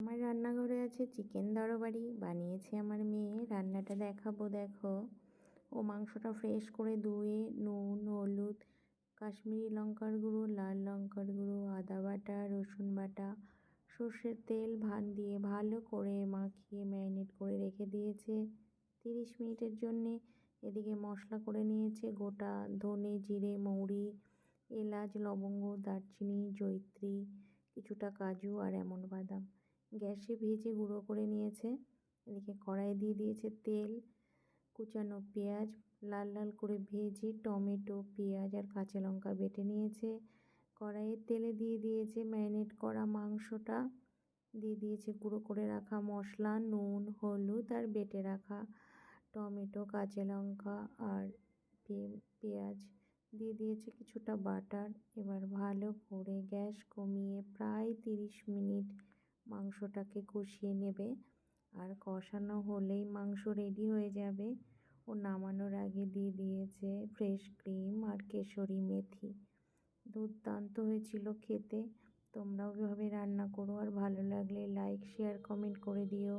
আমার রান্নাঘরে আছে চিকেন তরকারি, বানিয়েছে আমার মেয়ে। রান্নাটা দেখাবো, দেখো। ও মাংসটা ফ্রেশ করে ধুয়ে নুন, হলুদ, কাশ্মীরি লঙ্কার গুঁড়ো, লাল লঙ্কার গুঁড়ো, আদা বাটা, রসুন বাটা, সর্ষের তেল দিয়ে ভালো করে মাখিয়ে ম্যারিনেট করে রেখে দিয়েছে 30 মিনিটের জন্যে। এদিকে মশলা করে নিয়েছে গোটা ধনে, জিরে, মৌরি, এলাচ, লবঙ্গ, দারচিনি, জয়িত্রী, কিছুটা কাজু আর এমন বাদাম গ্যাসে ভেজে গুঁড়ো করে নিয়েছে। এদিকে কড়াইয়ে দিয়ে দিয়েছে তেল, কুচানো পেঁয়াজ লাল লাল করে ভেজে টমেটো, পেঁয়াজ আর কাঁচা লঙ্কা বেটে নিয়েছে। কড়াইয়ের তেলে দিয়ে দিয়েছে ম্যারিনেট করা মাংসটা, দিয়ে দিয়েছে গুঁড়ো করে রাখা মশলা, নুন, হলুদ আর বেটে রাখা টমেটো, কাঁচা লঙ্কা আর পেঁয়াজ, দিয়ে দিয়েছে কিছুটা বাটার। এবার ভালো করে গ্যাস কমিয়ে প্রায় 30 মিনিট মাংসটাকে কষিয়ে নেবে। আর কষানো হলেই মাংস রেডি হয়ে যাবে। ও নামানোর আগে দিয়ে দিয়েছে ফ্রেশ ক্রিম আর কেশরি মেথি। দুর্দান্ত হয়েছিল খেতে। তোমরাও এভাবে রান্না করো, আর ভালো লাগলে লাইক, শেয়ার, কমেন্ট করে দিও।